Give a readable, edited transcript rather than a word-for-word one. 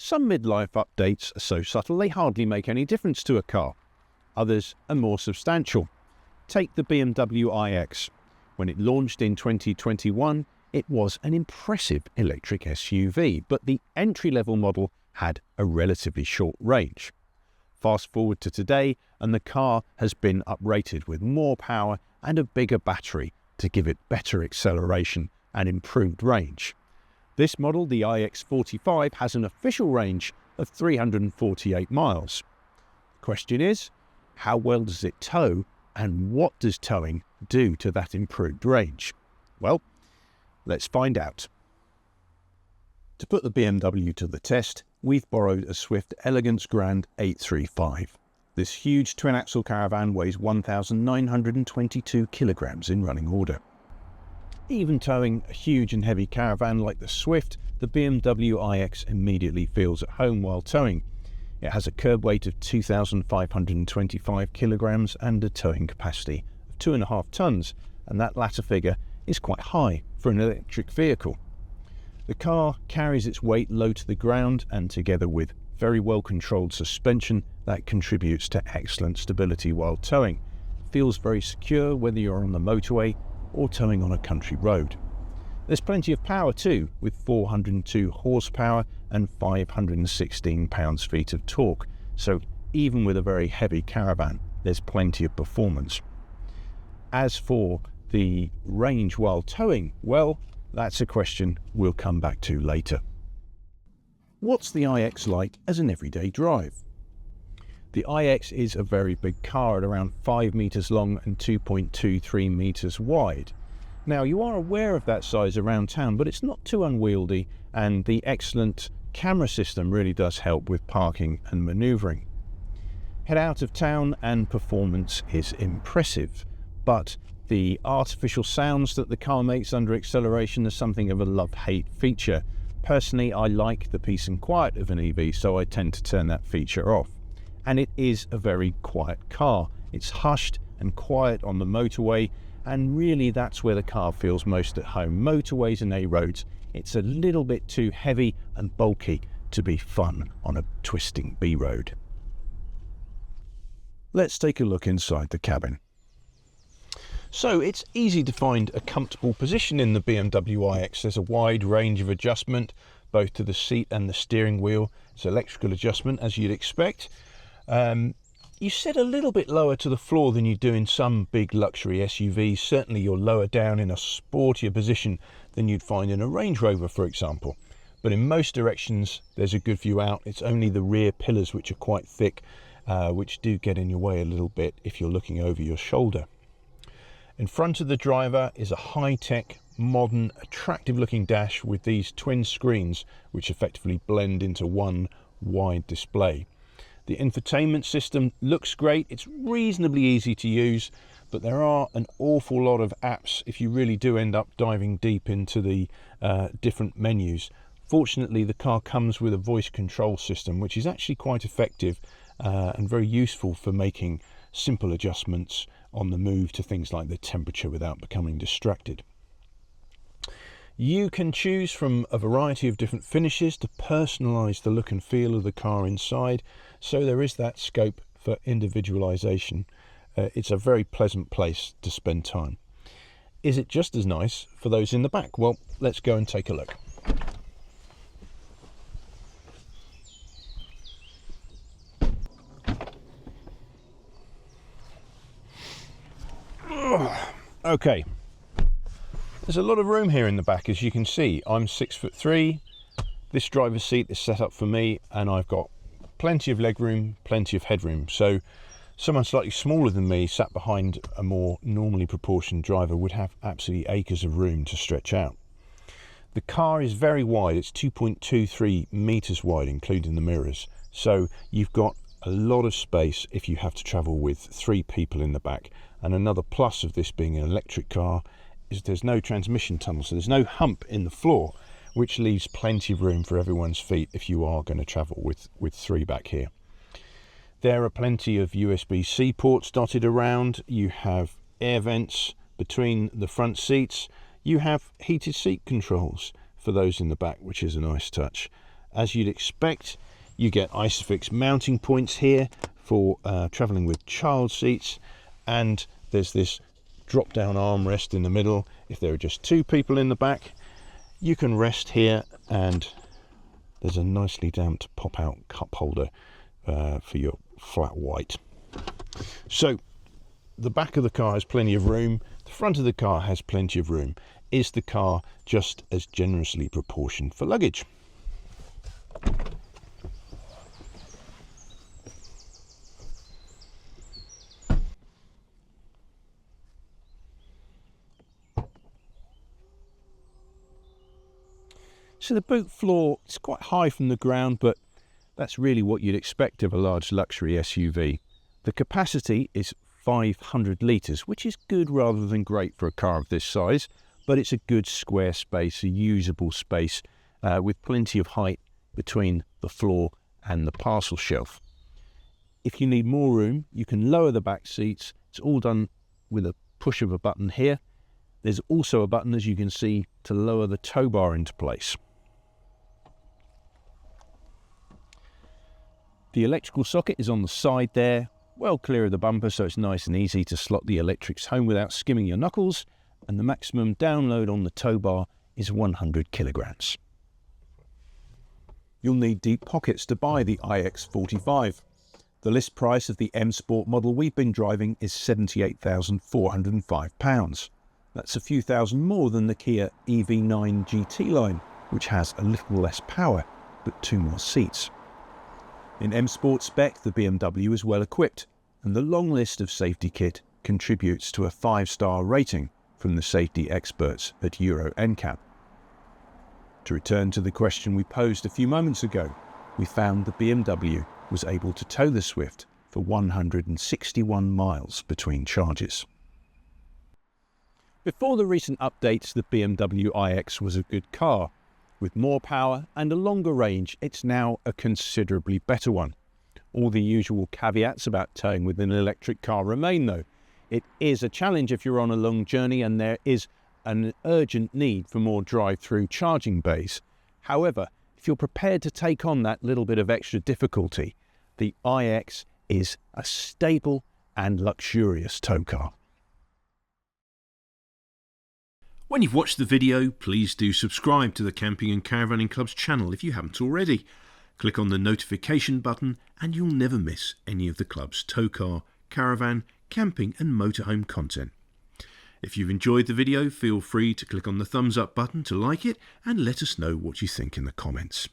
Some midlife updates are so subtle they hardly make any difference to a car. Others are more substantial. Take the BMW iX. When it launched in 2021, it was an impressive electric SUV, but the entry-level model had a relatively short range. Fast forward to today, and the car has been uprated with more power and a bigger battery to give it better acceleration and improved range. This model, the iX45, has an official range of 348 miles. The question is, how well does it tow, and what does towing do to that improved range? Well, let's find out. To put the BMW to the test, we've borrowed a Swift Elegance Grand 835. This huge twin-axle caravan weighs 1,922 kilograms in running order. Even towing a huge and heavy caravan like the Swift, the BMW iX immediately feels at home while towing. It has a curb weight of 2,525 kilograms and a towing capacity of 2.5 tons, and that latter figure is quite high for an electric vehicle. The car carries its weight low to the ground, and together with very well controlled suspension, that contributes to excellent stability while towing. It feels very secure whether you're on the motorway or towing on a country road. There's plenty of power too, with 402 horsepower and 516 pounds-feet of torque, so even with a very heavy caravan, there's plenty of performance. As for the range while towing, well, that's a question we'll come back to later. What's the iX like as an everyday drive? The iX is a very big car at around 5 metres long and 2.23 metres wide. Now, you are aware of that size around town, but it's not too unwieldy, and the excellent camera system really does help with parking and manoeuvring. Head out of town and performance is impressive, but the artificial sounds that the car makes under acceleration are something of a love-hate feature. Personally, I like the peace and quiet of an EV, so I tend to turn that feature off. And it is a very quiet car. It's hushed and quiet on the motorway, and really that's where the car feels most at home. Motorways and A roads, it's a little bit too heavy and bulky to be fun on a twisting B road. Let's take a look inside the cabin. So it's easy to find a comfortable position in the BMW iX. There's a wide range of adjustment, both to the seat and the steering wheel. It's electrical adjustment, as you'd expect. You sit a little bit lower to the floor than you do in some big luxury SUVs. Certainly you're lower down in a sportier position than you'd find in a Range Rover, for example. But in most directions, there's a good view out. It's only the rear pillars, which are quite thick, which do get in your way a little bit if you're looking over your shoulder. In front of the driver is a high-tech, modern, attractive-looking dash with these twin screens, which effectively blend into one wide display. The infotainment system looks great. It's reasonably easy to use, but there are an awful lot of apps if you really do end up diving deep into the different menus. Fortunately, the car comes with a voice control system, which is actually quite effective and very useful for making simple adjustments on the move to things like the temperature without becoming distracted. You can choose from a variety of different finishes to personalise the look and feel of the car inside, so there is that scope for individualisation. It's a very pleasant place to spend time. Is it just as nice for those in the back? Well, let's go and take a look. Okay, there's a lot of room here in the back, as you can see. I'm 6'3". This driver's seat is set up for me, and I've got plenty of legroom, plenty of headroom. So someone slightly smaller than me sat behind a more normally proportioned driver would have absolutely acres of room to stretch out. The car is very wide. It's 2.23 meters wide, including the mirrors. So you've got a lot of space if you have to travel with 3 people in the back. And another plus of this being an electric car is there's no transmission tunnel, so there's no hump in the floor, which leaves plenty of room for everyone's feet if you are going to travel with 3 back here. There are plenty of USB-C ports dotted around. You have air vents between the front seats. You have heated seat controls for those in the back, which is a nice touch. As you'd expect, you get Isofix mounting points here for travelling with child seats, and there's this drop down armrest in the middle. If there are just two people in the back, you can rest here, and there's a nicely damped pop out cup holder for your flat white. So the back of the car has plenty of room, the front of the car has plenty of room. Is the car just as generously proportioned for luggage? So the boot floor is quite high from the ground, but that's really what you'd expect of a large luxury SUV. The capacity is 500 litres, which is good rather than great for a car of this size, but it's a good square space, a usable space with plenty of height between the floor and the parcel shelf. If you need more room, you can lower the back seats. It's all done with a push of a button here. There's also a button, as you can see, to lower the tow bar into place. The electrical socket is on the side there, well clear of the bumper, so it's nice and easy to slot the electrics home without skimming your knuckles, and the maximum download on the tow bar is 100 kilograms. You'll need deep pockets to buy the iX45. The list price of the M Sport model we've been driving is £78,405. That's a few thousand more than the Kia EV9 GT line, which has a little less power, but 2 more seats. In M Sport spec, the BMW is well equipped, and the long list of safety kit contributes to a 5-star rating from the safety experts at Euro NCAP. To return to the question we posed a few moments ago, we found the BMW was able to tow the Swift for 161 miles between charges. Before the recent updates, the BMW iX was a good car. With more power and a longer range, it's now a considerably better one. All the usual caveats about towing with an electric car remain though. It is a challenge if you're on a long journey, and there is an urgent need for more drive-through charging bays. However, if you're prepared to take on that little bit of extra difficulty, the iX is a stable and luxurious tow car. When you've watched the video, please do subscribe to the Camping and Caravanning Club's channel if you haven't already. Click on the notification button and you'll never miss any of the club's tow car, caravan, camping and motorhome content. If you've enjoyed the video, feel free to click on the thumbs up button to like it and let us know what you think in the comments.